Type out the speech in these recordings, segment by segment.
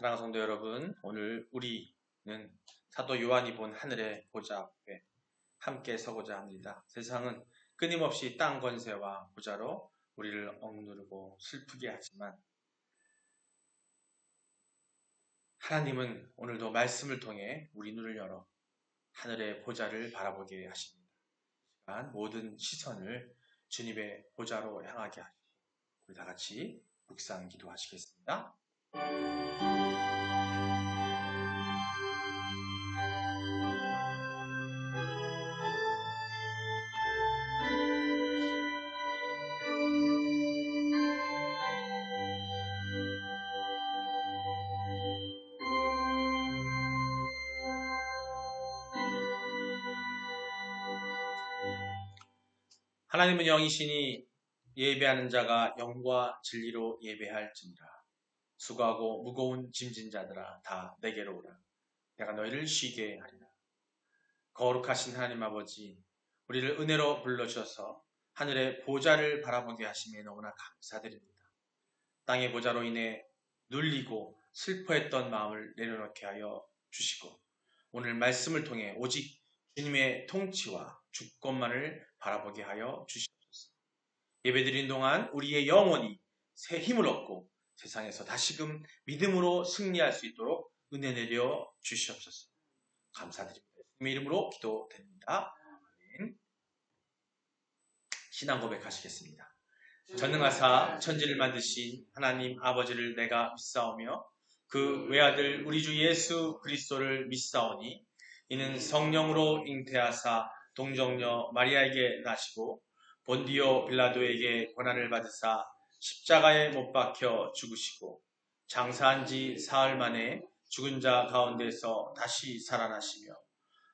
사랑하는 성도 여러분, 오늘 우리는 사도 요한이 본 하늘의 보좌 앞에 함께 서고자 합니다. 세상은 끊임없이 땅 권세와 보좌로 우리를 억누르고 슬프게 하지만 하나님은 오늘도 말씀을 통해 우리 눈을 열어 하늘의 보좌를 바라보게 하십니다. 모든 시선을 주님의 보좌로 향하게 하시고 우리 다 같이 묵상 기도하시겠습니다. 하나님은 영이시니 예배하는 자가 영과 진리로 예배할지니라. 수고하고 무거운 짐진 자들아 다 내게로 오라. 내가 너희를 쉬게 하리라. 거룩하신 하나님 아버지, 우리를 은혜로 불러주셔서 하늘의 보좌를 바라보게 하심에 너무나 감사드립니다. 땅의 보좌로 인해 눌리고 슬퍼했던 마음을 내려놓게 하여 주시고 오늘 말씀을 통해 오직 주님의 통치와 주권만을 바라보게 하여 주시옵소서. 예배드린 동안 우리의 영혼이 새 힘을 얻고 세상에서 다시금 믿음으로 승리할 수 있도록 은혜 내려 주시옵소서. 감사드립니다. 주님의 이름으로 기도드립니다. 아멘. 신앙 고백하시겠습니다. 전능하사 천지를 만드신 하나님 아버지를 내가 믿사오며 그 외아들 우리 주 예수 그리스도를 믿사오니 이는 성령으로 잉태하사 동정녀 마리아에게 나시고 본디오 빌라도에게 고난을 받으사 십자가에 못 박혀 죽으시고 장사한 지 사흘 만에 죽은 자 가운데서 다시 살아나시며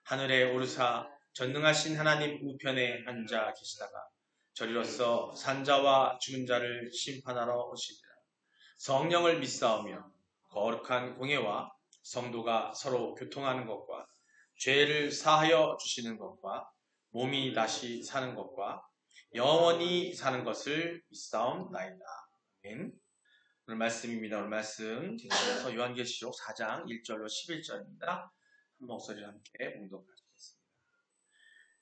하늘에 오르사 전능하신 하나님 우편에 앉아 계시다가 저리로서 산자와 죽은 자를 심판하러 오시리라. 성령을 믿사오며 거룩한 공예와 성도가 서로 교통하는 것과 죄를 사하여 주시는 것과 몸이 다시 사는 것과 영원히 사는 것을 믿사옵나이다. 아멘. 오늘 말씀입니다. 오늘 말씀 계속해서 요한계시록 4장 1절로 11절입니다. 한 목소리로 함께 봉독하시겠습니다.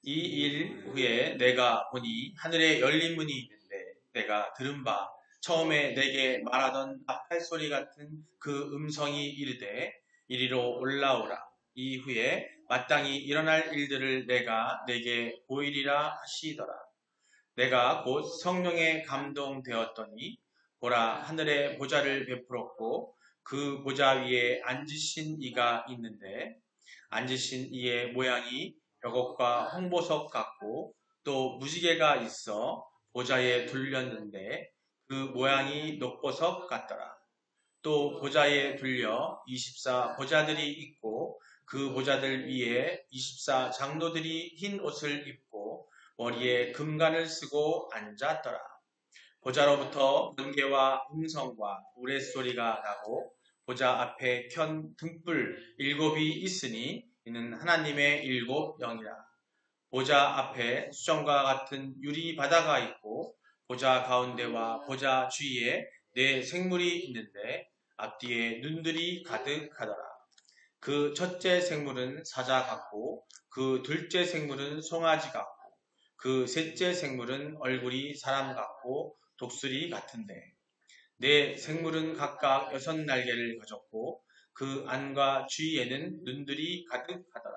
이 일 후에 내가 보니 하늘에 열린 문이 있는데 내가 들은 바 처음에 내게 말하던 나팔 소리 같은 그 음성이 이르되 이리로 올라오라. 이후에 마땅히 일어날 일들을 내가 내게 보이리라 하시더라. 내가 곧 성령에 감동되었더니 보라 하늘의 보좌를 베풀었고 그 보좌 위에 앉으신 이가 있는데 앉으신 이의 모양이 벽옥과 홍보석 같고 또 무지개가 있어 보좌에 둘렸는데 그 모양이 녹보석 같더라. 또 보좌에 둘려 24 보좌들이 있고 그 보좌들 위에 24 장로들이 흰 옷을 입고 머리에 금관을 쓰고 앉았더라. 보좌로부터 번개와 음성과 우레소리가 나고 보좌 앞에 켠 등불 7이 있으니 이는 하나님의 7 영이라. 보좌 앞에 수정과 같은 유리 바다가 있고 보좌 가운데와 보좌 주위에 4 생물이 있는데 앞뒤에 눈들이 가득하더라. 그 첫째 생물은 사자 같고 그 둘째 생물은 송아지 같고 그 셋째 생물은 얼굴이 사람 같고 독수리 같은데 4 생물은 각각 6 날개를 가졌고 그 안과 주위에는 눈들이 가득하더라.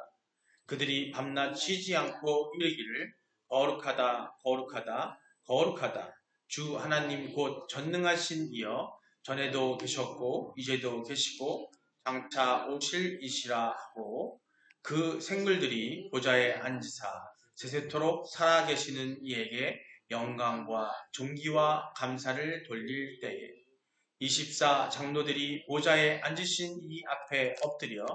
그들이 밤낮 쉬지 않고 이르기를 거룩하다 거룩하다 거룩하다 주 하나님 곧 전능하신 이여 전에도 계셨고 이제도 계시고 장차 오실 이시라 하고 그 생물들이 보좌에 앉으사 세세토록 살아계시는 이에게 영광과 존귀와 감사를 돌릴 때에 24 장로들이 보좌에 앉으신 이 앞에 엎드려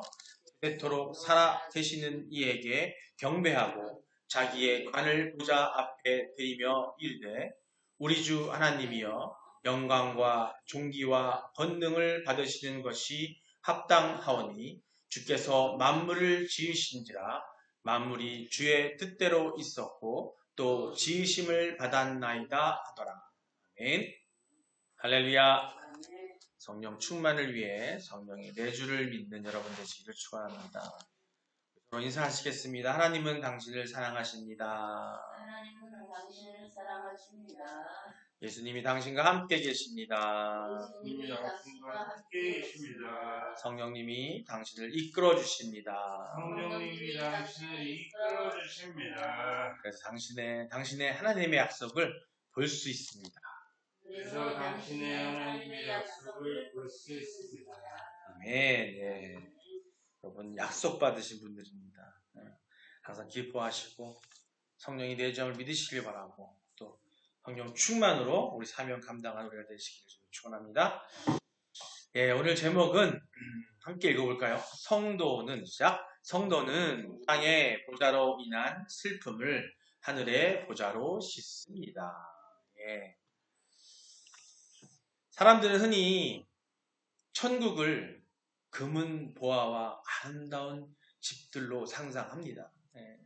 세세토록 살아계시는 이에게 경배하고 자기의 관을 보좌 앞에 드리며 이르되 우리 주 하나님이여 영광과 존귀와 권능을 받으시는 것이 합당하오니 주께서 만물을 지으신지라 만물이 주의 뜻대로 있었고 또 지으심을 받았나이다 하더라. 아멘. 할렐루야. 성령 충만을 위해 성령의 내주를 믿는 여러분 되시기를 축원합니다. 서로 인사하시겠습니다. 하나님은 당신을 사랑하십니다. 하나님은 당신을 사랑하십니다. 예수님이 당신과 함께 계십니다. 예수님이 당신과 함께 계십니다. 성령님이 당신을 이끌어 주십니다. 성령님이 당신을 이끌어 주십니다. 그래서 당신의 하나님의 약속을 볼 수 있습니다. 그래서 당신의 하나님의 약속을 볼 수 있습니다. 아멘. 네. 여러분 약속 받으신 분들입니다. 항상 기뻐하시고 성령이 내 점을 믿으시길 바라고 또 성령 충만으로 우리 사명 감당하는 우리가 되시기를 축원합니다. 예, 오늘 제목은 함께 읽어볼까요? 성도는 시작. 성도는 땅의 보좌로 인한 슬픔을 하늘의 보좌로 씻습니다. 예. 사람들은 흔히 천국을 금은 보화와 아름다운 집들로 상상합니다. 예.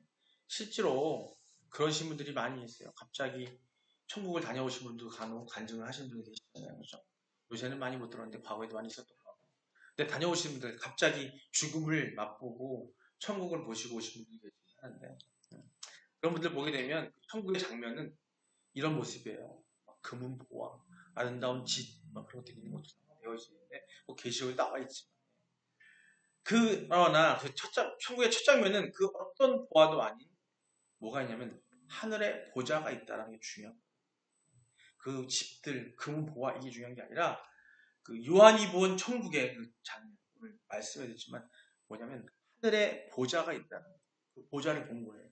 실제로 그러신 분들이 많이 있어요. 갑자기 천국을 다녀오신 분도 간혹 간증을 하시는 분이 계시잖아요. 그렇죠? 요새는 많이 못 들었는데 과거에도 많이 있었던 거고. 근데 다녀오신 분들 갑자기 죽음을 맛보고 천국을 보시고 오신 분들이 계시는데 그런 분들 보게 되면 천국의 장면은 이런 모습이에요. 금은 보화, 아름다운 집, 그런 것들이 있는 것도 되어 있는데 뭐 계시록에 나와 있지만 그러나 그 천국의 첫 장면은 그 어떤 보화도 아닌 뭐가 있냐면 하늘에 보좌가 있다는 게 중요해요. 그 집들, 금, 보화 이게 중요한 게 아니라 그 요한이 본 천국의 그 장면을 말씀해 드렸지만 뭐냐면 하늘에 보좌가 있다는 그 보좌를 본 거예요.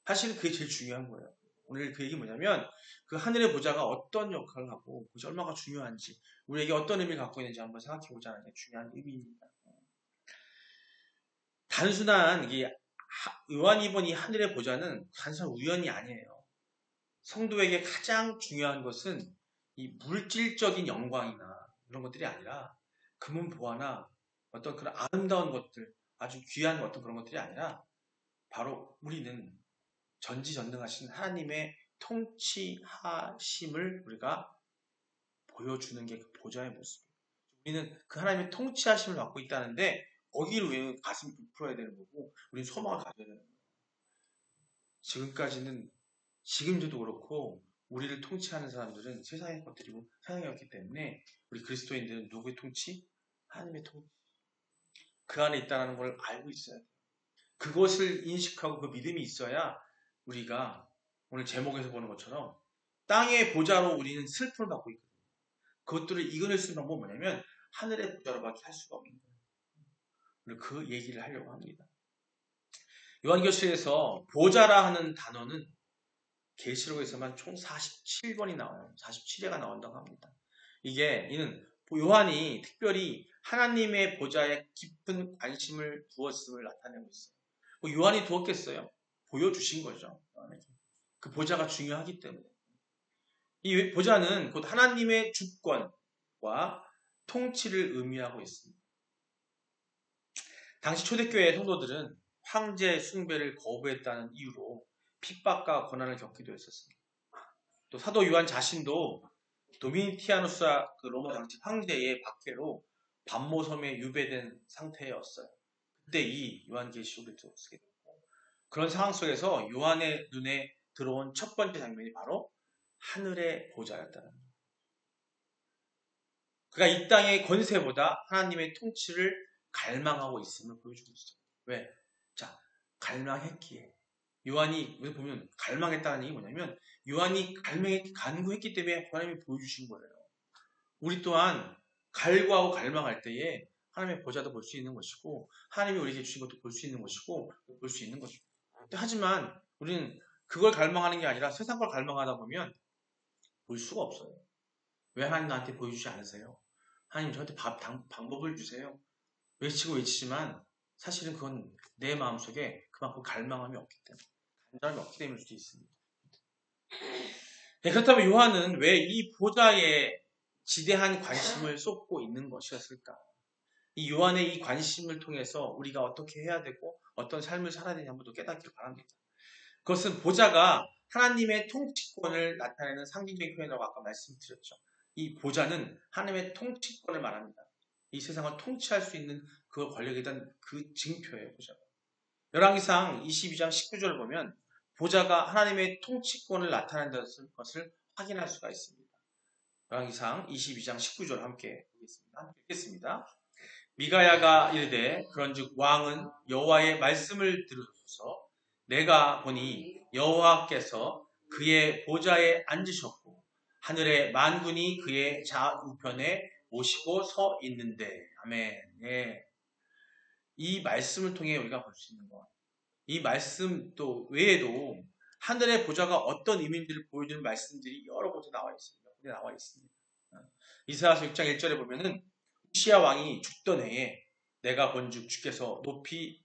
사실 그게 제일 중요한 거예요. 오늘 그 얘기 뭐냐면 그 하늘의 보좌가 어떤 역할을 하고 그것이 얼마나 중요한지 우리에게 어떤 의미를 갖고 있는지 한번 생각해 보자는 게 중요한 의미입니다. 단순한 이게 요한이 본 이 하늘의 보좌는 단순한 우연이 아니에요. 성도에게 가장 중요한 것은 이 물질적인 영광이나 이런 것들이 아니라 금은 보화나 어떤 그런 아름다운 것들, 아주 귀한 어떤 그런 것들이 아니라 바로 우리는 전지전능하신 하나님의 통치하심을 우리가 보여주는 게 그 보좌의 모습이에요. 우리는 그 하나님의 통치하심을 받고 있다는데 거기를 우리는 가슴이 부풀어야 되는 거고 우리는 소망을 가져야 되는 거예요. 지금도 그렇고 우리를 통치하는 사람들은 세상의 것들이고 세상이었기 때문에 우리 그리스도인들은 누구의 통치? 하나님의 통치. 그 안에 있다는 걸 알고 있어야 돼요. 그것을 인식하고 그 믿음이 있어야 우리가 오늘 제목에서 보는 것처럼 땅의 보좌로 우리는 슬픔을 받고 있거든요. 그것들을 이겨낼 수 있는 방법은 뭐냐면 하늘의 보좌로밖에 할 수가 없는 거예요. 그 얘기를 하려고 합니다. 요한계시록에서 보좌라 하는 단어는 계시록에서만 총 47번이 나와요. 47회가 나온다고 합니다. 이는 요한이 특별히 하나님의 보좌에 깊은 관심을 두었음을 나타내고 있어요. 요한이 두었겠어요? 보여주신 거죠. 그 보좌가 중요하기 때문에. 이 보좌는 곧 하나님의 주권과 통치를 의미하고 있습니다. 당시 초대교회 성도들은 황제 숭배를 거부했다는 이유로 핍박과 고난을 겪기도 했었습니다. 또 사도 요한 자신도 도미티아누스 그 로마 당시 황제의 박해로 반모섬에 유배된 상태였어요. 그때 이 요한계시록을 쓰게 됐고 그런 상황 속에서 요한의 눈에 들어온 첫 번째 장면이 바로 하늘의 보좌였다는 거예요. 그가 이 땅의 권세보다 하나님의 통치를 갈망하고 있음을 보여주고 있어요. 왜? 자, 갈망했기에. 요한이 보면 갈망했다는 얘기 뭐냐면 요한이 간구했기 때문에 하나님이 보여주신 거예요. 우리 또한 갈구하고 갈망할 때에 하나님의 보좌도 볼 수 있는 것이고 하나님이 우리에게 주신 것도 볼 수 있는 것이고 볼 수 있는 것이고 하지만 우리는 그걸 갈망하는 게 아니라 세상 걸 갈망하다 보면 볼 수가 없어요. 왜 하나님 나한테 보여주지 않으세요? 하나님 저한테 방법을 주세요. 외치지만 사실은 그건 내 마음속에 그만큼 갈망함이 없기 때문에 간절함이 없기 때문일 수도 있습니다. 네, 그렇다면 요한은 왜 이 보좌에 지대한 관심을 쏟고 있는 것이었을까? 이 요한의 이 관심을 통해서 우리가 어떻게 해야 되고 어떤 삶을 살아야 되냐 한번 더 깨닫기를 바랍니다. 그것은 보좌가 하나님의 통치권을 나타내는 상징적인 표현이라고 아까 말씀드렸죠. 이 보좌는 하나님의 통치권을 말합니다. 이 세상을 통치할 수 있는 그 권력에 대한 그 징표예요. 보좌가. 열왕기상 22장 19절을 보면 보좌가 하나님의 통치권을 나타낸다는 것을 확인할 수가 있습니다. 열왕기상 22장 19절 함께 보겠습니다. 함께 읽겠습니다. 미가야가 이르되 그런즉 왕은 여호와의 말씀을 들으소서. 내가 보니 여호와께서 그의 보좌에 앉으셨고 하늘의 만군이 그의 좌우편에 모시고 서 있는데. 아멘. 예. 이 말씀을 통해 우리가 볼 수 있는 것. 이 말씀 또 외에도 하늘의 보좌가 어떤 의미인지를 보여주는 말씀들이 여러 곳에 나와 있습니다. 이사야서 6장 1절에 보면은 우시야 왕이 죽던 해에 내가 본즉 주께서 높이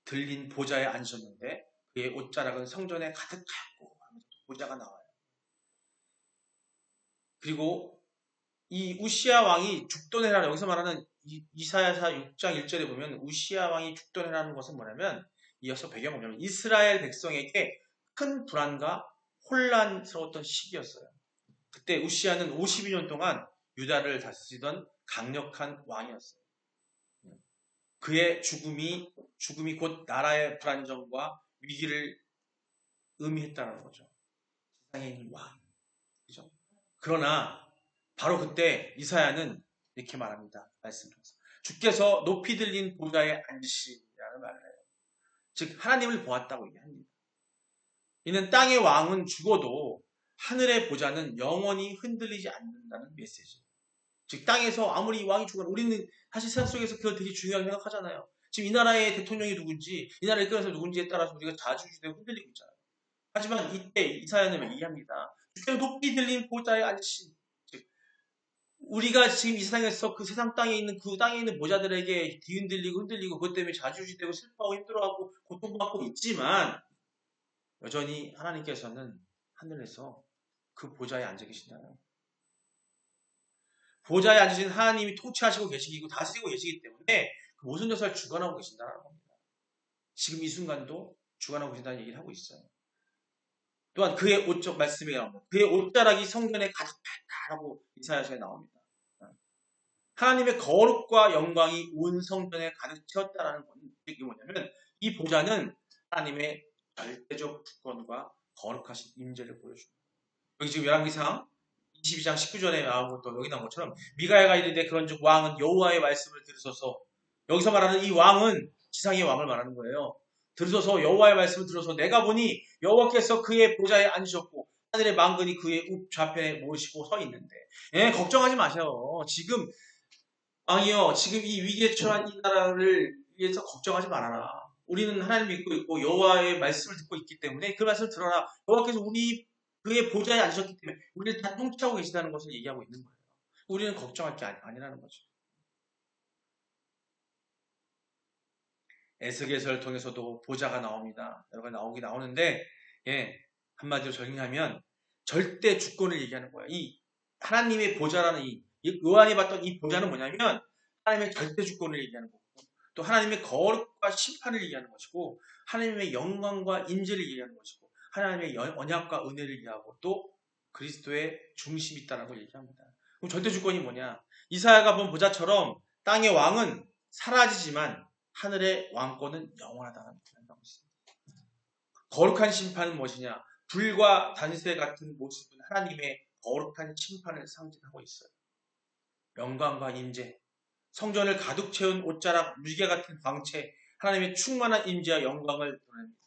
들린 보좌에 앉으셨는데 그의 옷자락은 성전에 가득하였고 보좌가 나와요. 그리고 이 우시야 왕이 죽던 해라는 여기서 말하는 이사야서 6장 1절에 보면 우시야 왕이 죽던 해라는 것은 뭐냐면 이어서 배경이 뭐냐면 이스라엘 백성에게 큰 불안과 혼란스러웠던 시기였어요. 그때 우시야는 52년 동안 유다를 다스리던 강력한 왕이었어요. 그의 죽음이 곧 나라의 불안정과 위기를 의미했다는 거죠. 세상에 있는 왕. 그죠? 그러나 바로 그때 이사야는 이렇게 말합니다. 말씀드려서 주께서 높이 들린 보좌에 앉으시라는 말을 해요. 즉 하나님을 보았다고 얘기합니다. 이는 땅의 왕은 죽어도 하늘의 보좌는 영원히 흔들리지 않는다는 메시지. 즉 땅에서 아무리 왕이 죽어도 우리는 사실 세상 속에서 그걸 되게 중요하게 생각하잖아요. 지금 이 나라의 대통령이 누군지, 이 나라를 이끌어서 누군지에 따라서 우리가 자주지되고 흔들리고 있잖아요. 하지만 이때 이사야는 얘기합니다. 주께서 높이 들린 보좌에 앉으신, 즉 우리가 지금 이 세상에서 그 세상 땅에 있는 그 땅에 있는 보좌들에게 뒤흔들리고 흔들리고 그것 때문에 자주지되고 슬퍼하고 힘들어하고 고통받고 있지만 여전히 하나님께서는 하늘에서 그 보좌에 앉아 계신다요. 보좌에 앉으신 하나님이 통치하시고 계시고 다스리고 계시기 때문에 그 모든 역사를 주관하고 계신다는 겁니다. 지금 이 순간도 주관하고 계신다는 얘기를 하고 있어요. 또한 그의 옷, 말씀에 나옵니다. 그의 옷자락이 성전에 가득하다라고 이사야서에 나옵니다. 하나님의 거룩과 영광이 온 성전에 가득 채웠다라는 건 이게 뭐냐면 이 보좌는 하나님의 절대적 주권과 거룩하신 임재를 보여줍니다. 여기 지금 열왕기상 22장 19절에 나온 것도 여기 나온 것처럼 미가야가 이르되 그런즉 왕은 여호와의 말씀을 들으소서. 여기서 말하는 이 왕은 지상의 왕을 말하는 거예요. 들으소서 여호와의 말씀을 들어서 내가 보니 여호와께서 그의 보좌에 앉으셨고 하늘의 만근이 그의 우좌편에 모시고 서 있는데. 예, 걱정하지 마세요. 지금 왕이요, 지금 이 위기에 처한 이 나라를 위해서 걱정하지 말아라. 우리는 하나님 믿고 있고 여호와의 말씀을 듣고 있기 때문에 그 말씀을 들어라. 여호와께서 그의 보좌에 앉으셨기 때문에 우리를 다 통치하고 계시다는 것을 얘기하고 있는 거예요. 우리는 걱정할 게 아니라는 거죠. 에스겔서를 통해서도 보좌가 나옵니다. 여러 가지 나오는데, 예, 한마디로 정리하면 절대 주권을 얘기하는 거예요. 이 하나님의 보좌라는 이 요한이 봤던 이 보좌는 뭐냐면 하나님의 절대 주권을 얘기하는 거고, 또 하나님의 거룩과 심판을 얘기하는 것이고, 하나님의 영광과 임재를 얘기하는 것이고, 하나님의 언약과 은혜를 얘기하고, 또 그리스도의 중심이 있다는 걸 얘기합니다. 그럼 절대 주권이 뭐냐? 이사야가 본 보좌처럼 땅의 왕은 사라지지만 하늘의 왕권은 영원하다는 것입니다. 거룩한 심판은 무엇이냐? 불과 단세 같은 모습은 하나님의 거룩한 심판을 상징하고 있어요. 영광과 임재, 성전을 가득 채운 옷자락, 무지개 같은 광채, 하나님의 충만한 임재와 영광을 드러냅니다.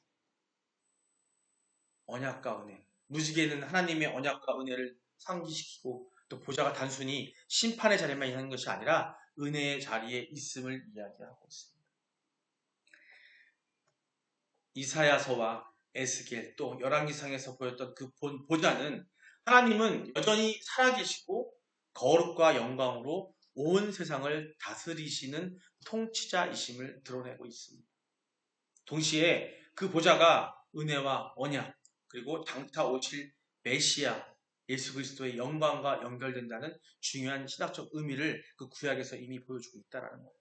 언약과 은혜, 무지개는 하나님의 언약과 은혜를 상기시키고 또 보좌가 단순히 심판의 자리만 있는 것이 아니라 은혜의 자리에 있음을 이야기하고 있습니다. 이사야서와 에스겔 또 열왕기상에서 보였던 그 보좌는 하나님은 여전히 살아계시고 거룩과 영광으로 온 세상을 다스리시는 통치자이심을 드러내고 있습니다. 동시에 그 보좌가 은혜와 언약 그리고 장차 오실 메시아 예수 그리스도의 영광과 연결된다는 중요한 신학적 의미를 그 구약에서 이미 보여주고 있다는 거예요.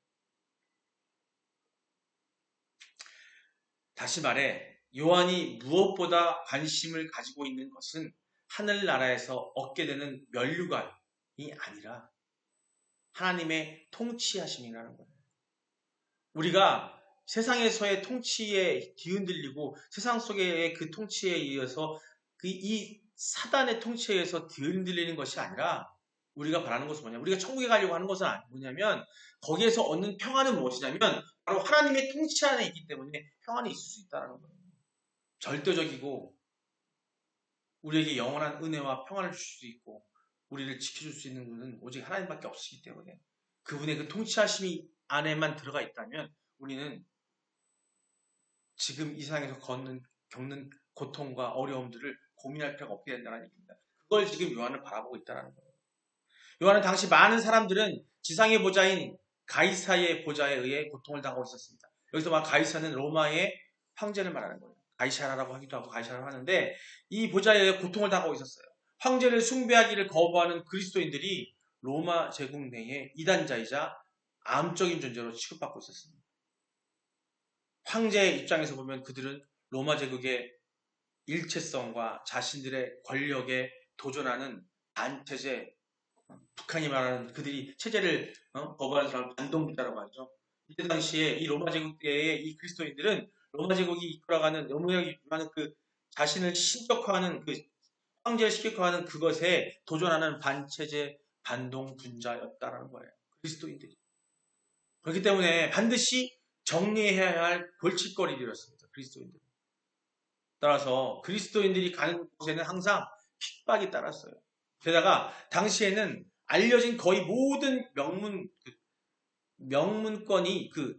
다시 말해 요한이 무엇보다 관심을 가지고 있는 것은 하늘나라에서 얻게 되는 면류관이 아니라 하나님의 통치하심이라는 거예요. 우리가 세상에서의 통치에 뒤흔들리고 세상 속의 그 통치에 의해서 이 사단의 통치에 의해서 뒤흔들리는 것이 아니라 우리가 바라는 것은 뭐냐면 우리가 천국에 가려고 하는 것은 뭐냐면 거기에서 얻는 평안은 무엇이냐면 바로 하나님의 통치 안에 있기 때문에 평안이 있을 수 있다는 거예요. 절대적이고 우리에게 영원한 은혜와 평안을 주실 수 있고 우리를 지켜줄 수 있는 분은 오직 하나님밖에 없으시기 때문에 그분의 그 통치하심이 안에만 들어가 있다면 우리는 지금 이 세상에서 겪는 고통과 어려움들을 고민할 필요가 없게 된다는 얘기입니다. 그걸 지금 요한은 바라보고 있다는 거예요. 요한은 당시 많은 사람들은 지상의 보좌인 가이사의 보좌에 의해 고통을 당하고 있었습니다. 여기서 막 가이사는 로마의 황제를 말하는 거예요. 가이사라라고 하기도 하고 가이사라고 하는데 이 보좌에 의해 고통을 당하고 있었어요. 황제를 숭배하기를 거부하는 그리스도인들이 로마 제국 내의 이단자이자 암적인 존재로 취급받고 있었습니다. 황제의 입장에서 보면 그들은 로마 제국의 일체성과 자신들의 권력에 도전하는 반체제, 북한이 말하는 그들이 체제를 거부하는 사람을 반동부자라고 하죠. 이때 당시에 이 로마 제국 때의 이 그리스도인들은 로마 제국이 이끌어가는 그 자신을 신격화하는 그 황제를 신격화하는 그것에 도전하는 반체제 반동분자였다라는 거예요. 그리스도인들이. 그렇기 때문에 반드시 정리해야 할 골칫거리들이었습니다. 그리스도인들. 따라서 그리스도인들이 가는 곳에는 항상 핍박이 따랐어요. 게다가 당시에는 알려진 거의 모든 명문권이 그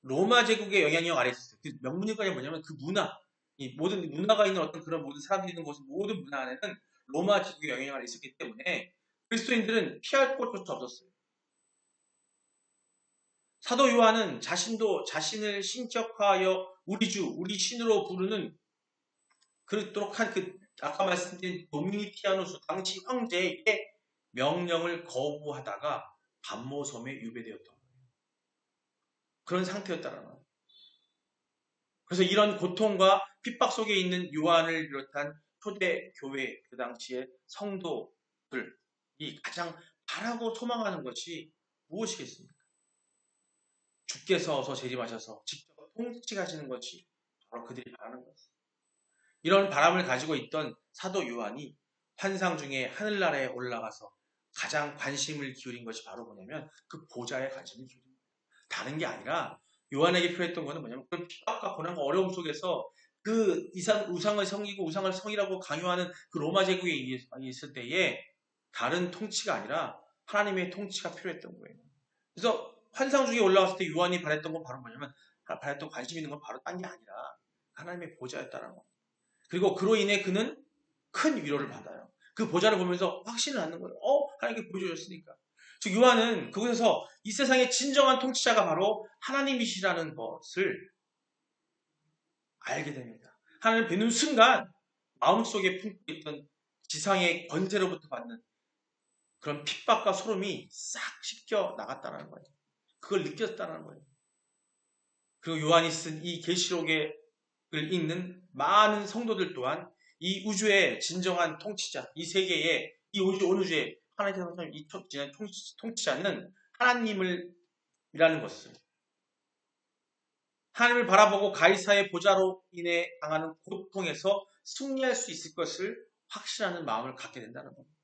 로마 제국의 영향력 아래 있었어요. 그 명문권이 뭐냐면 그 문화, 이 모든 문화가 있는 어떤 그런 모든 사람들이 있는 곳 모든 문화 안에는 로마 제국의 영향력 아래 있었기 때문에 그리스도인들은 피할 곳조차 없었어요. 사도 요한은 자신도 자신을 신격화하여 우리 주, 우리 신으로 부르는 그렇도록 한 그 아까 말씀드린 도미니티아누스 당시 황제의 명령을 거부하다가 반모섬에 유배되었던 거예요. 그런 상태였다는 거예요. 그래서 이런 고통과 핍박 속에 있는 요한을 비롯한 초대 교회 그 당시의 성도들이 가장 바라고 소망하는 것이 무엇이겠습니까? 주께서 어서 재림하셔서 직접 통치하시는 것이 바로 그들이 바라는 것입니다. 이런 바람을 가지고 있던 사도 요한이 환상 중에 하늘나라에 올라가서 가장 관심을 기울인 것이 바로 뭐냐면 그 보좌에 관심을 기울인 거예요. 다른 게 아니라 요한에게 필요했던 것은 뭐냐면 그런 핍박과 고난과 어려움 속에서 그 우상을 섬기고 우상을 성이라고 강요하는 그 로마 제국에 있을 때에 다른 통치가 아니라 하나님의 통치가 필요했던 거예요. 그래서 환상 중에 올라갔을 때 요한이 바랬던 건 바로 뭐냐면 바랬던 관심 있는 건 바로 딴 게 아니라 하나님의 보좌였다는 거예요. 그리고 그로 인해 그는 큰 위로를 받아요. 그 보좌를 보면서 확신을 갖는 거예요. 하나님께 보여주셨으니까. 즉 요한은 그곳에서 이 세상의 진정한 통치자가 바로 하나님이시라는 것을 알게 됩니다. 하나님을 뵙는 순간 마음속에 품고 있던 지상의 권세로부터 받는 그런 핍박과 소름이 싹 씻겨 나갔다는 거예요. 그걸 느꼈다는 거예요. 그리고 요한이 쓴 이 계시록을 읽는 많은 성도들 또한 이 우주의 진정한 통치자, 이 세계의 이 온 우주의 하나님의 이 통치자는 하나님이라는 것을 하나님을 바라보고 가이사의 보좌로 인해 당하는 고통에서 승리할 수 있을 것을 확신하는 마음을 갖게 된다는 겁니다.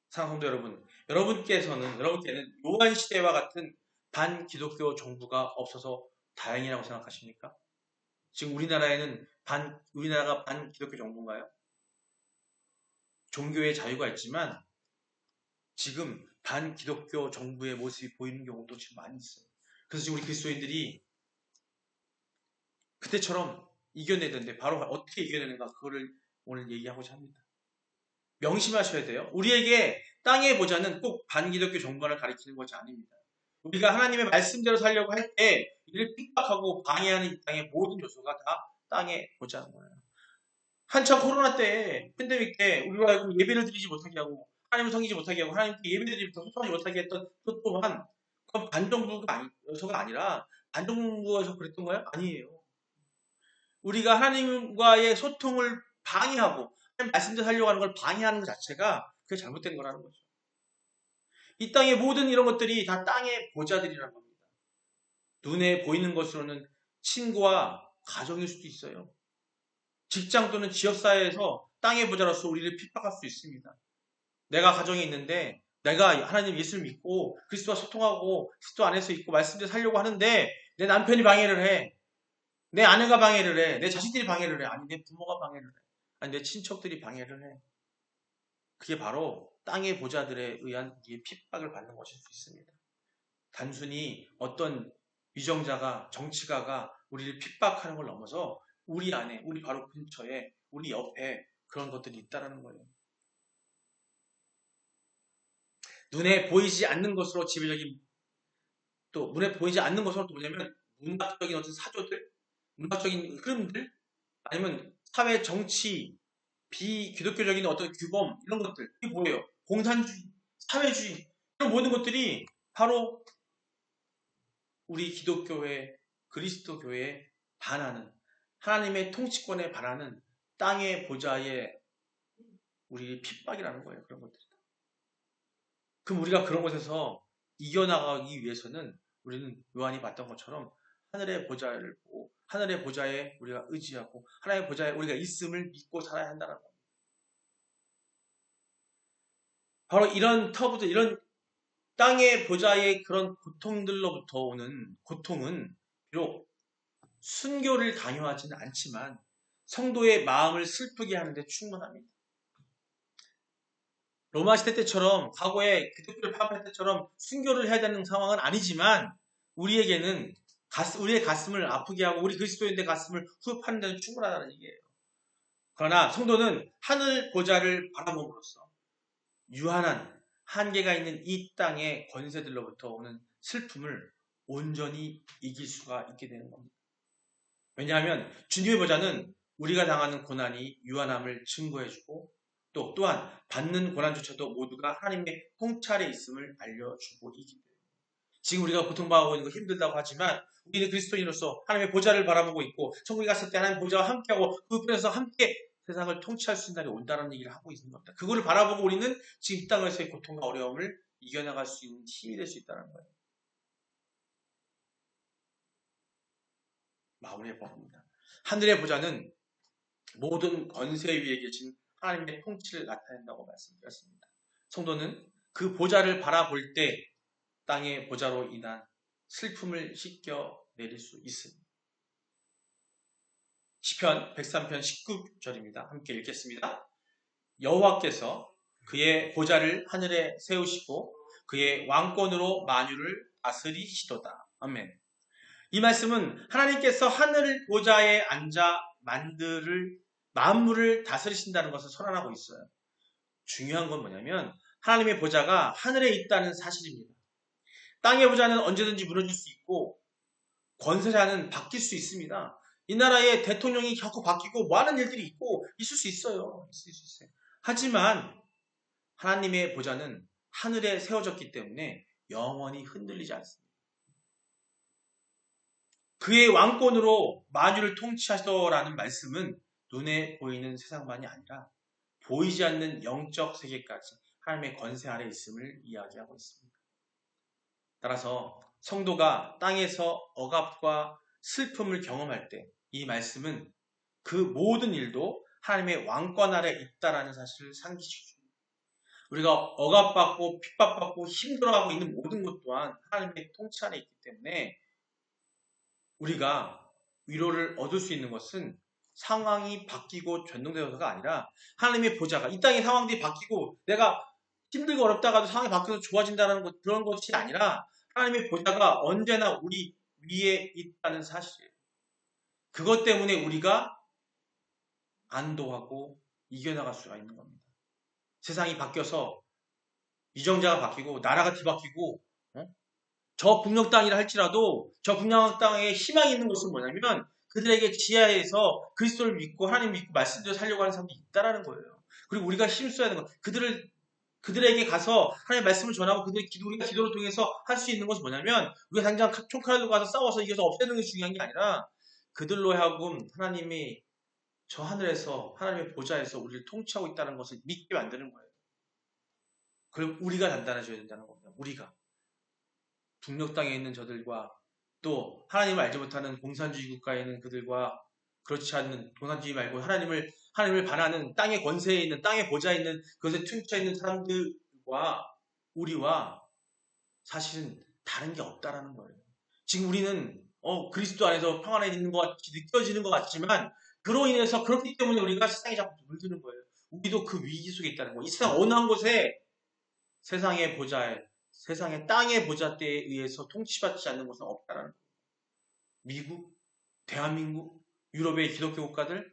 사랑하는 성도 여러분, 여러분께는 요한 시대와 같은 반기독교 정부가 없어서 다행이라고 생각하십니까? 지금 우리나라가 반기독교 정부인가요? 종교의 자유가 있지만 지금 반기독교 정부의 모습이 보이는 경우도 지금 많이 있어요. 그래서 지금 우리 그리스도인들이 그때처럼 이겨내던데 바로 어떻게 이겨내는가 그거를 오늘 얘기하고자 합니다. 명심하셔야 돼요. 우리에게 땅의 보좌는 꼭 반기독교 정부를 가리키는 것이 아닙니다. 우리가 하나님의 말씀대로 살려고 할 때 이를 핍박하고 방해하는 이 땅의 모든 요소가 다 땅의 보좌인 거예요. 한참 코로나 때, 팬데믹 때 우리가 예배를 드리지 못하게 하고 하나님을 섬기지 못하게 하고 하나님께 예배 드리지 못하게 했던 것 또한 그건 반정부가 아니라 반정부에서 그랬던 거예요? 아니에요. 우리가 하나님과의 소통을 방해하고 하나님 말씀대로 살려고 하는 걸 방해하는 것 자체가 그게 잘못된 거라는 거죠. 이 땅의 모든 이런 것들이 다 땅의 보자들이라는 겁니다. 눈에 보이는 것으로는 친구와 가정일 수도 있어요. 직장 또는 지역사회에서 땅의 보자로서 우리를 핍박할 수 있습니다. 내가 가정에 있는데 내가 하나님 예수를 믿고 그리스도와 소통하고 그리스도 안에서 있고 말씀대로 살려고 하는데 내 남편이 방해를 해. 내 아내가 방해를 해. 내 자식들이 방해를 해. 아니 내 부모가 방해를 해. 아니 내 친척들이 방해를 해. 그게 바로 땅의 보자들에 의한 우리의 핍박을 받는 것일 수 있습니다. 단순히 어떤 위정자가 정치가가 우리를 핍박하는 걸 넘어서 우리 안에, 우리 바로 근처에, 우리 옆에 그런 것들이 있다는 거예요. 눈에 보이지 않는 것으로 지배적인, 또 눈에 보이지 않는 것으로 또 뭐냐면 문학적인 어떤 사조들, 문학적인 흐름들, 아니면 사회 정치, 비기독교적인 어떤 규범 이런 것들, 이게 뭐예요? 공산주의, 사회주의 이런 모든 것들이 바로 우리 기독교회, 그리스도교회에 반하는 하나님의 통치권에 반하는 땅의 보좌의 우리 핍박이라는 거예요. 그런 것들이. 그럼 우리가 그런 곳에서 이겨나가기 위해서는 우리는 요한이 봤던 것처럼 하늘의 보좌를 보고 하늘의 보좌에 우리가 의지하고 하나님의 보좌에 우리가 있음을 믿고 살아야 한다는 겁니다. 바로 이런 터부터 이런 땅의 보좌의 그런 고통들로부터 오는 고통은 비록 순교를 강요하지는 않지만 성도의 마음을 슬프게 하는데 충분합니다. 로마 시대 때처럼 과거에 기독교를 파업할 때처럼 순교를 해야 되는 상황은 아니지만 우리에게는 우리의 가슴을 아프게 하고 우리 그리스도인의 가슴을 후흡하는 데는 충분하다는 얘기예요. 그러나 성도는 하늘 보좌를 바라봄으로써 유한한 한계가 있는 이 땅의 권세들로부터 오는 슬픔을 온전히 이길 수가 있게 되는 겁니다. 왜냐하면 주님의 보좌는 우리가 당하는 고난이 유한함을 증거해주고 또한 받는 고난조차도 모두가 하나님의 통찰에 있음을 알려주고 있기 때문에 지금 우리가 고통받고 있는 거 힘들다고 하지만 우리는 그리스도인으로서 하나님의 보좌를 바라보고 있고 천국에 갔을 때 하나님의 보좌와 함께하고 그 편에서 함께 세상을 통치할 수 있는 날이 온다는 얘기를 하고 있는 겁니다. 그거를 바라보고 우리는 지금 이 땅에서의 고통과 어려움을 이겨나갈 수 있는 힘이 될 수 있다는 거예요. 마무리해 봅니다. 하늘의 보좌는 모든 권세 위에 계신 하나님의 통치를 나타낸다고 말씀드렸습니다. 성도는 그 보좌를 바라볼 때 땅의 보좌로 인한 슬픔을 씻겨 내릴 수 있습니다. 시편 103편 19절입니다. 함께 읽겠습니다. 여호와께서 그의 보좌를 하늘에 세우시고 그의 왕권으로 만유를 다스리시도다. 아멘. 이 말씀은 하나님께서 하늘 보좌에 앉아 만물을 다스리신다는 것을 선언하고 있어요. 중요한 건 뭐냐면 하나님의 보좌가 하늘에 있다는 사실입니다. 땅의 보좌는 언제든지 무너질 수 있고 권세자는 바뀔 수 있습니다. 이 나라의 대통령이 자꾸 바뀌고 많은 일들이 있고 있을 수 있어요. 하지만 하나님의 보좌는 하늘에 세워졌기 때문에 영원히 흔들리지 않습니다. 그의 왕권으로 만유를 통치하시더라는 말씀은 눈에 보이는 세상만이 아니라 보이지 않는 영적 세계까지 하나님의 권세 아래 있음을 이야기하고 있습니다. 따라서 성도가 땅에서 억압과 슬픔을 경험할 때 이 말씀은 그 모든 일도 하나님의 왕권 아래 있다라는 사실을 상기시켜줍니다. 우리가 억압받고 핍박받고 힘들어하고 있는 모든 것 또한 하나님의 통치 아래 있기 때문에 우리가 위로를 얻을 수 있는 것은 상황이 바뀌고 변동되어서가 아니라 하나님의 보좌가 이 땅의 상황들이 바뀌고 내가 힘들고 어렵다가도 상황이 바뀌어서 좋아진다는 것, 그런 것이 아니라 하나님의 보좌가 언제나 우리 위에 있다는 사실이에요. 그것 때문에 우리가 안도하고 이겨나갈 수가 있는 겁니다. 세상이 바뀌어서 위정자가 바뀌고 나라가 뒤바뀌고 저 북녘 땅이라 할지라도 저 북녘 땅에 희망이 있는 것은 뭐냐면 그들에게 지하에서 그리스도를 믿고 하나님 믿고 말씀대로 살려고 하는 사람들이 있다라는 거예요. 그리고 우리가 힘써야 하는 건 그들에게 가서 하나님의 말씀을 전하고 우리가 기도를 통해서 할 수 있는 것은 뭐냐면 우리가 당장 총칼로 가서 싸워서 이겨서 없애는 게 중요한 게 아니라 그들로 하여금 하나님이 저 하늘에서 하나님의 보좌에서 우리를 통치하고 있다는 것을 믿게 만드는 거예요. 그럼 우리가 단단해져야 된다는 겁니다. 우리가 북녘 땅에 있는 저들과 또 하나님을 알지 못하는 공산주의 국가에 있는 그들과 그렇지 않는 공산주의 말고 하나님을 반하는 땅의 권세에 있는 땅의 보좌에 있는 그것에 퉁쳐 있는 사람들과 우리와 사실은 다른 게 없다라는 거예요. 지금 우리는 그리스도 안에서 평안에 있는 것 같이 느껴지는 것 같지만 그로 인해서 그렇기 때문에 우리가 세상에 자꾸 물드는 거예요. 우리도 그 위기 속에 있다는 거예요. 이 세상 어느 한 곳에 세상의 보좌에 세상의 땅의 보좌대에 의해서 통치받지 않는 곳은 없다라는 거예요. 미국, 대한민국, 유럽의 기독교 국가들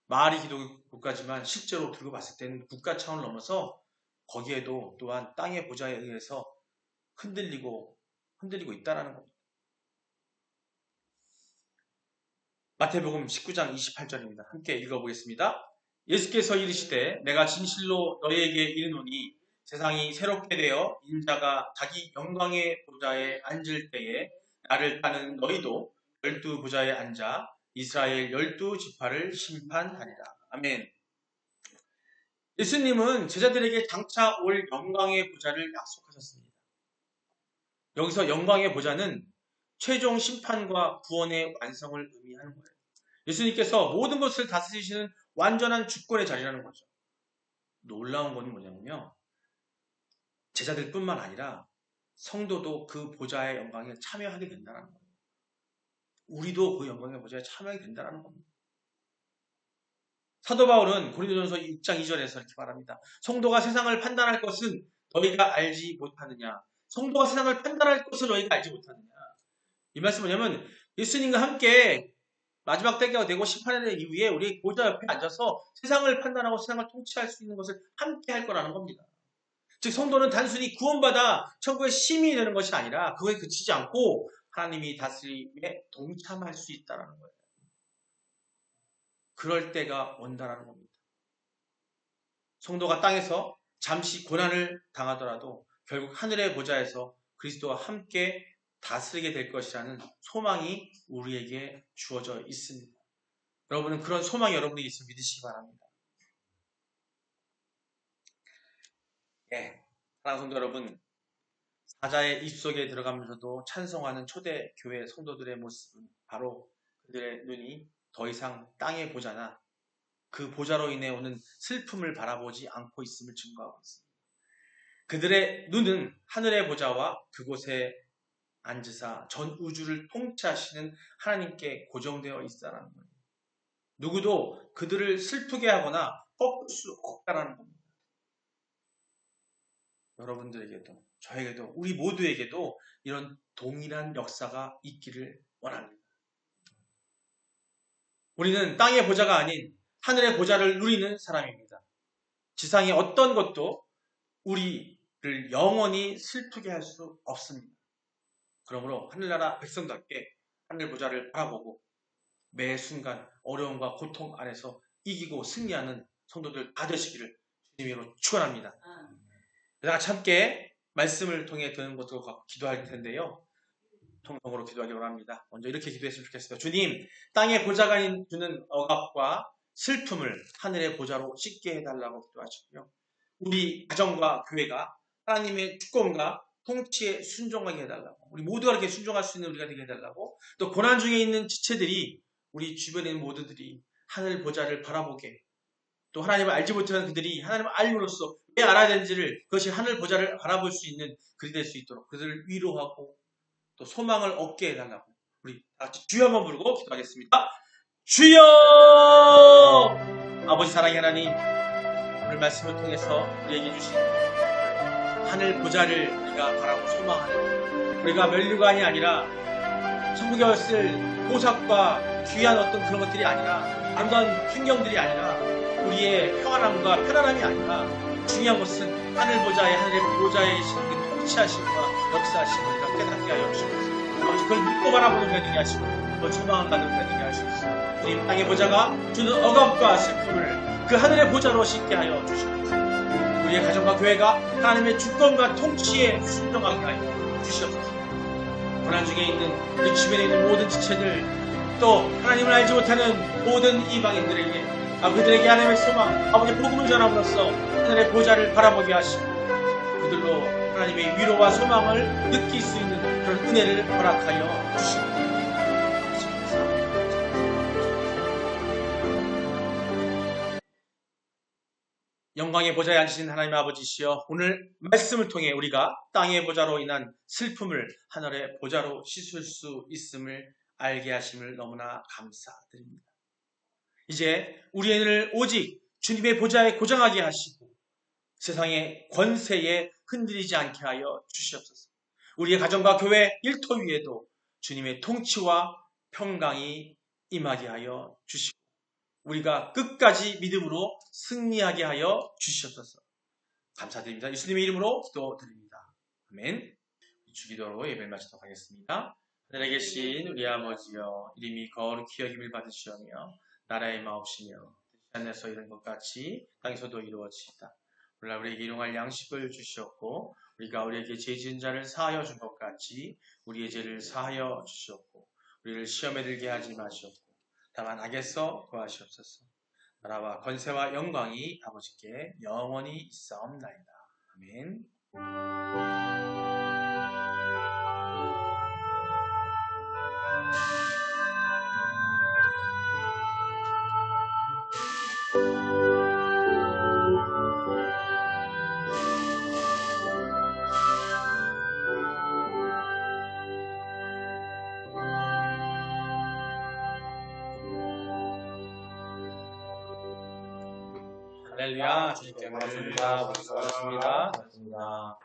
말이 기독교 국가지만 실제로 들고 봤을 때는 국가 차원을 넘어서 거기에도 또한 땅의 보좌에 의해서 흔들리고 있다라는 겁니다. 마태복음 19장 28절입니다. 함께 읽어보겠습니다. 예수께서 이르시되 내가 진실로 너희에게 이르노니 세상이 새롭게 되어 인자가 자기 영광의 보좌에 앉을 때에 나를 따는 너희도 12보좌에 앉아 이스라엘 12지파를 심판하리라. 아멘. 예수님은 제자들에게 장차 올 영광의 보좌를 약속하셨습니다. 여기서 영광의 보좌는 최종 심판과 구원의 완성을 의미하는 거예요. 예수님께서 모든 것을 다스리시는 완전한 주권의 자리라는 거죠. 놀라운 건 뭐냐면요. 제자들뿐만 아니라 성도도 그 보좌의 영광에 참여하게 된다는 거예요. 우리도 그 영광의 보좌에 참여하게 된다는 겁니다. 사도 바울은 고린도전서 6장 2절에서 이렇게 말합니다. 성도가 세상을 판단할 것은 너희가 알지 못하느냐. 성도가 세상을 판단할 것을 너희가 알지 못하느냐. 이 말씀은 뭐냐면 예수님과 함께 마지막 때가 되고 심판의 이후에 우리 보좌 옆에 앉아서 세상을 판단하고 세상을 통치할 수 있는 것을 함께 할 거라는 겁니다. 즉 성도는 단순히 구원받아 천국의 시민이 되는 것이 아니라 그거에 그치지 않고 하나님이 다스림에 동참할 수 있다는 거예요. 그럴 때가 온다는 겁니다. 성도가 땅에서 잠시 고난을 당하더라도 결국 하늘의 보좌에서 그리스도와 함께 다스리게 될 것이라는 소망이 우리에게 주어져 있습니다. 여러분은 그런 소망이 여러분에게 있음을 믿으시기 바랍니다. 사랑하는 성도 여러분, 사자의 입속에 들어가면서도 찬송하는 초대 교회 성도들의 모습은 바로 그들의 눈이 더 이상 땅의 보좌나 그 보좌로 인해 오는 슬픔을 바라보지 않고 있음을 증거하고 있습니다. 그들의 눈은 하늘의 보좌와 그곳에 앉으사 전 우주를 통치하시는 하나님께 고정되어 있다는 거예요. 누구도 그들을 슬프게 하거나 꺾을 수 없다는 겁니다. 여러분들에게도 저에게도 우리 모두에게도 이런 동일한 역사가 있기를 원합니다. 우리는 땅의 보좌가 아닌 하늘의 보좌를 누리는 사람입니다. 지상의 어떤 것도 우리를 영원히 슬프게 할 수 없습니다. 그러므로 하늘나라 백성답게 하늘 보좌를 바라보고 매 순간 어려움과 고통 안에서 이기고 승리하는 성도들 다 되시기를 주님으로 축원합니다. 같이 함께 말씀을 통해 드는 것을 갖고 기도할 텐데요. 통성으로 기도하기 원합니다. 먼저 이렇게 기도했으면 좋겠습니다. 주님, 땅의 보좌가 주는 억압과 슬픔을 하늘의 보좌로 씻게 해달라고 기도하시고요. 우리 가정과 교회가 하나님의 주권과 통치에 순종하게 해달라고, 우리 모두가 이렇게 순종할 수 있는 우리가 되게 해달라고, 또 고난 중에 있는 지체들이, 우리 주변에 있는 모두들이 하늘 보좌를 바라보게, 또 하나님을 알지 못하는 그들이 하나님을 알므로써 왜 알아야 되는지를, 그것이 하늘 보좌를 바라볼 수 있는 그리 될 수 있도록 그들을 위로하고 또 소망을 얻게 해달라고, 우리 같이 주여 한번 부르고 기도하겠습니다. 주여! 아버지 사랑의 하나님, 오늘 말씀을 통해서 우리에게 주신 하늘 보좌를 우리가 바라고 소망하는, 우리가 면류관이 아니라 천국에 왔을 보석과 귀한 어떤 그런 것들이 아니라, 아름다운 풍경들이 아니라, 우리의 평안함과 편안함이 아니라, 중요한 것은 하늘 보좌에, 하늘의 보좌에 계신 그 통치하심과 역사하심을 우리가 깨닫게 하여 주시옵소서. 아버지, 그걸 믿고 바라보는 자들이 하시고 또 소망을 갖는 자들이 하시옵소서. 주님, 땅의 보좌가 주는 억압과 슬픔을 그 하늘의 보좌로 씻게 하여 주시옵소서. 우리의 가정과 교회가 하나님의 주권과 통치에 순종하게 하여 주시옵소서. 고난 중에 있는 우리 주변에 있는 모든 지체들, 또 하나님을 알지 못하는 모든 이방인들에게 그들에게 하나님의 소망, 아버지 복음을 전함으로써 하늘의 보좌를 바라보게 하시고 그들로 하나님의 위로와 소망을 느낄 수 있는 그런 은혜를 허락하여 주시고 영광의 보좌에 앉으신 하나님 아버지시여, 오늘 말씀을 통해 우리가 땅의 보좌로 인한 슬픔을 하늘의 보좌로 씻을 수 있음을 알게 하심을 너무나 감사드립니다. 이제 우리를 오직 주님의 보좌에 고정하게 하시고 세상의 권세에 흔들리지 않게 하여 주시옵소서. 우리의 가정과 교회 일터 위에도 주님의 통치와 평강이 임하게 하여 주시고 우리가 끝까지 믿음으로 승리하게 하여 주시옵소서. 감사드립니다. 예수님의 이름으로 기도드립니다. 아멘. 주기도로 예배를 마치도록 하겠습니다. 하늘에 계신 우리 아버지여, 이름이 거룩히 여김을 받으시오며 나라의 마옵시며 뜻이 하늘에서 이룬 것 같이 땅에서도 이루어지이다. 오늘 우리에게 일용할 양식을 주시옵고 우리가 우리에게 죄 지은 자를 사하여 준 것 같이 우리의 죄를 사하여 주시옵고 우리를 시험에 들게 하지 마시옵고 다만 악에서 구하시옵소서. 나라와 권세와 영광이 아버지께 영원히 있사옵나이다. 아멘. 할렐루야, 주님께 고맙습니다. 고맙습니다.